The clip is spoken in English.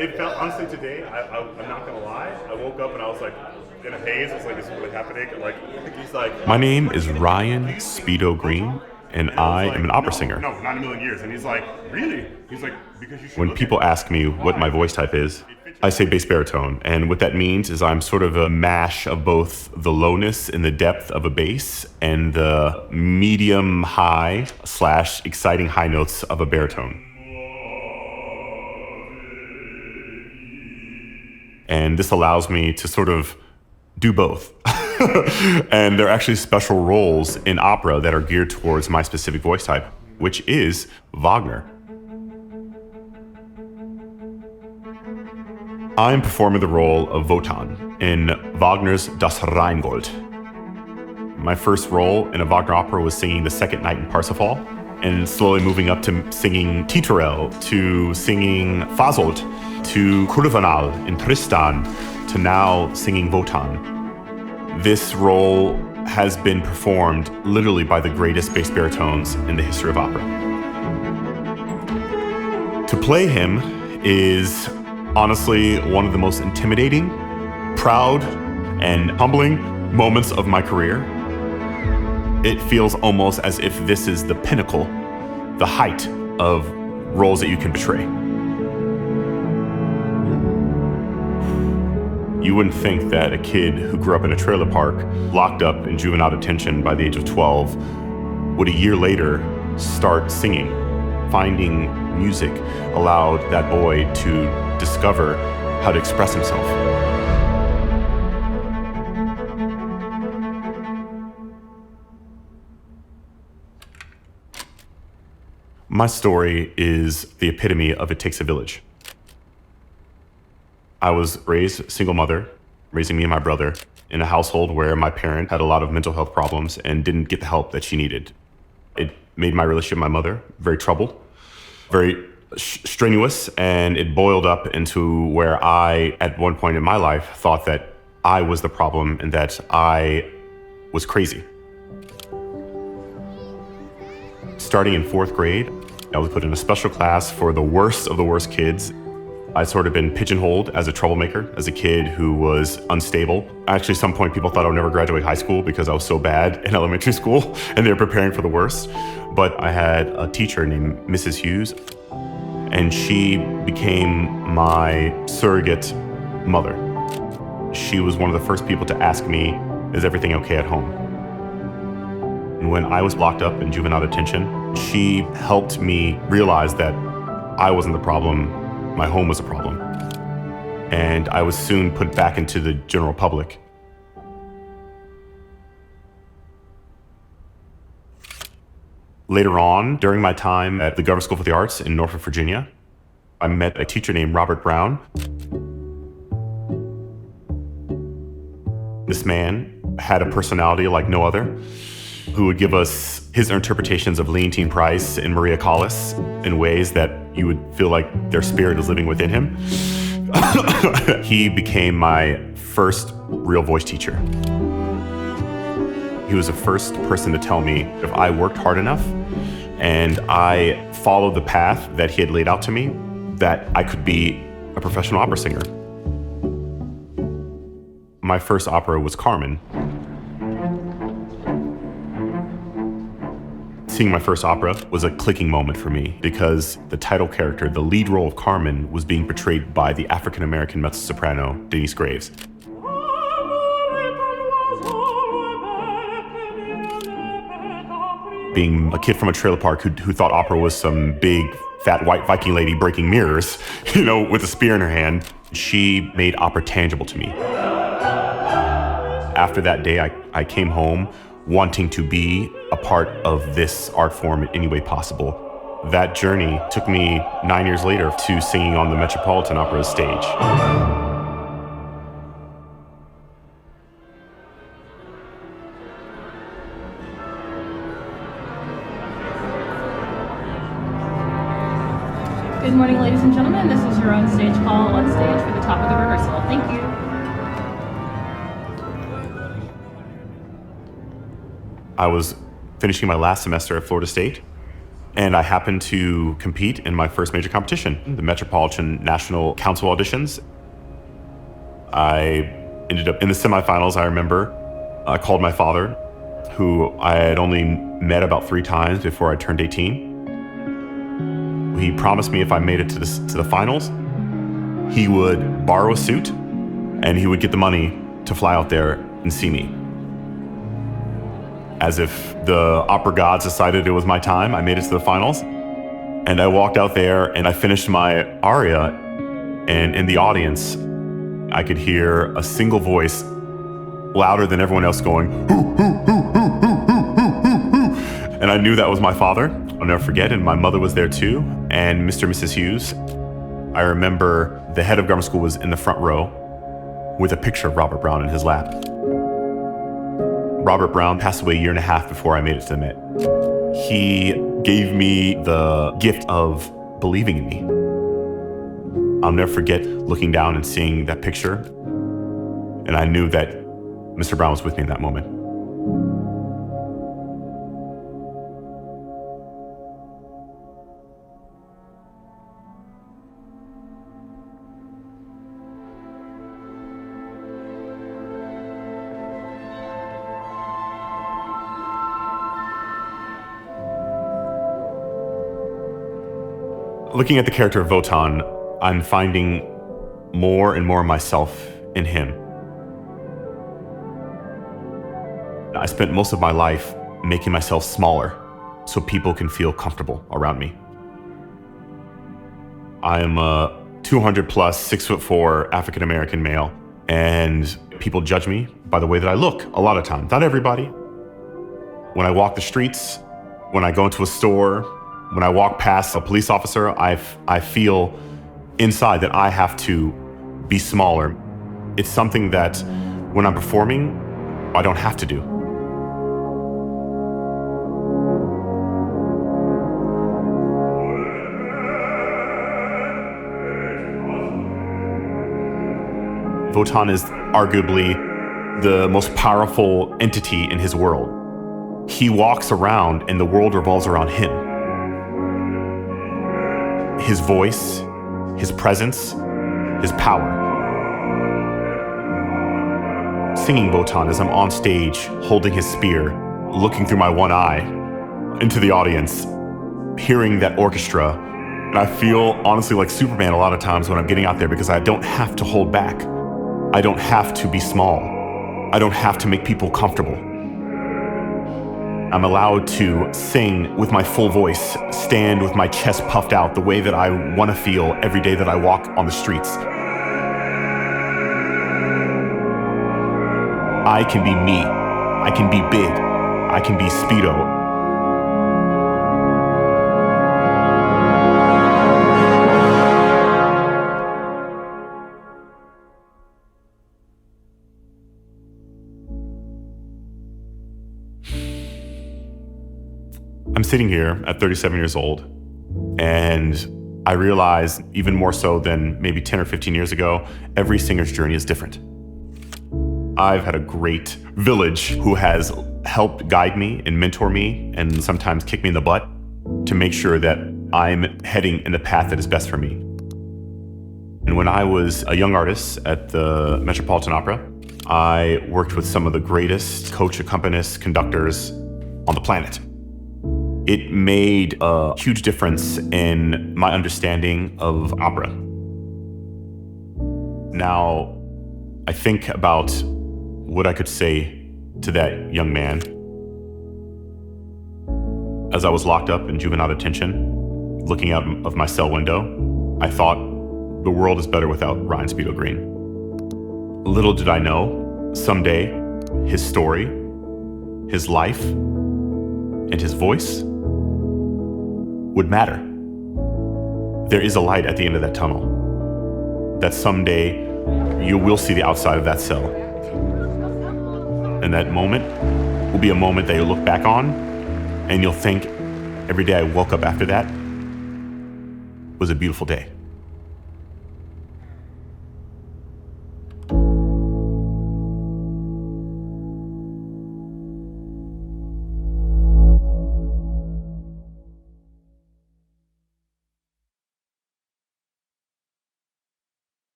it felt, honestly, today, I'm not gonna lie, I woke up and I was like, in a haze. I was like, is it really happening? And like, he's like, My name is Ryan Speedo Green, and I am an opera singer. No, not in a million years. And he's like, really? He's like, because you should. When people ask me what my voice type is, I say bass-baritone. And what that means is I'm sort of a mash of both the lowness and the depth of a bass and the medium-high / exciting high notes of a baritone. And this allows me to sort of do both. And there are actually special roles in opera that are geared towards my specific voice type, which is Wagner. I'm performing the role of Wotan in Wagner's Das Rheingold. My first role in a Wagner opera was singing the second night in Parsifal, and slowly moving up to singing Titurel, to singing Fasolt, to Kurvanal in Tristan, to now singing Wotan. This role has been performed literally by the greatest bass baritones in the history of opera. To play him is honestly one of the most intimidating, proud, and humbling moments of my career. It feels almost as if this is the pinnacle, the height of roles that you can portray. You wouldn't think that a kid who grew up in a trailer park, locked up in juvenile detention by the age of 12, would a year later start singing. Finding music allowed that boy to discover how to express himself. My story is the epitome of It Takes a Village. I was raised a single mother, raising me and my brother, in a household where my parent had a lot of mental health problems and didn't get the help that she needed. It made my relationship with my mother very troubled, very strenuous, and it boiled up into where I, at one point in my life, thought that I was the problem and that I was crazy. Starting in 4th grade, I was put in a special class for the worst of the worst kids. I'd sort of been pigeonholed as a troublemaker, as a kid who was unstable. Actually, at some point, people thought I would never graduate high school because I was so bad in elementary school, and they were preparing for the worst. But I had a teacher named Mrs. Hughes, and she became my surrogate mother. She was one of the first people to ask me, is everything okay at home? And when I was locked up in juvenile detention, she helped me realize that I wasn't the problem, my home was a problem. And I was soon put back into the general public. Later on, during my time at the Government School for the Arts in Norfolk, Virginia, I met a teacher named Robert Brown. This man had a personality like no other, who would give us his interpretations of Leontine Price and Maria Callas in ways that you would feel like their spirit was living within him. He became my first real voice teacher. He was the first person to tell me if I worked hard enough and I followed the path that he had laid out to me, that I could be a professional opera singer. My first opera was Carmen. Seeing my first opera was a clicking moment for me because the title character, the lead role of Carmen, was being portrayed by the African-American mezzo-soprano, Denise Graves. Being a kid from a trailer park who thought opera was some big, fat, white Viking lady breaking mirrors, with a spear in her hand, she made opera tangible to me. After that day, I came home wanting to be a part of this art form in any way possible. That journey took me 9 years later to singing on the Metropolitan Opera stage. Good morning, ladies and gentlemen. This is your own stage call on stage for the top of the rehearsal. Thank you. I was finishing my last semester at Florida State, And I happened to compete in my first major competition, the Metropolitan National Council auditions. I ended up in the semifinals. I remember I called my father, who I had only met about 3 times before I turned 18. He promised me if I made it to the finals, he would borrow a suit and he would get the money to fly out there and see me. As if the opera gods decided it was my time, I made it to the finals. And I walked out there and I finished my aria, and in the audience, I could hear a single voice louder than everyone else going, hoo, hoo, hoo, hoo, hoo, hoo, hoo, hoo. And I knew that was my father. I'll never forget. And my mother was there too. And Mr. and Mrs. Hughes. I remember the head of grammar school was in the front row with a picture of Robert Brown in his lap. Robert Brown passed away a year and a half before I made it to the Met. He gave me the gift of believing in me. I'll never forget looking down and seeing that picture, and I knew that Mr. Brown was with me in that moment. Looking at the character of Wotan, I'm finding more and more of myself in him. I spent most of my life making myself smaller so people can feel comfortable around me. I am a 200 plus, 6'4" African-American male, and people judge me by the way that I look a lot of times. Not everybody. When I walk the streets, when I go into a store, when I walk past a police officer, I feel inside that I have to be smaller. It's something that when I'm performing, I don't have to do. Wotan is arguably the most powerful entity in his world. He walks around and the world revolves around him. His voice, his presence, his power. Singing Wotan as I'm on stage, holding his spear, looking through my one eye into the audience, hearing that orchestra, and I feel honestly like Superman a lot of times when I'm getting out there because I don't have to hold back. I don't have to be small. I don't have to make people comfortable. I'm allowed to sing with my full voice, stand with my chest puffed out the way that I want to feel every day that I walk on the streets. I can be me. I can be big. I can be Speedo. I'm sitting here at 37 years old, and I realize even more so than maybe 10 or 15 years ago, every singer's journey is different. I've had a great village who has helped guide me and mentor me and sometimes kick me in the butt to make sure that I'm heading in the path that is best for me. And when I was a young artist at the Metropolitan Opera, I worked with some of the greatest coach, accompanists, conductors on the planet. It made a huge difference in my understanding of opera. Now, I think about what I could say to that young man as I was locked up in juvenile detention, looking out of my cell window. I thought, the world is better without Ryan Speedo Green. Little did I know, someday, his story, his life, and his voice would matter. There is a light at the end of that tunnel, that someday you will see the outside of that cell. And that moment will be a moment that you'll look back on and you'll think, every day I woke up after that was a beautiful day.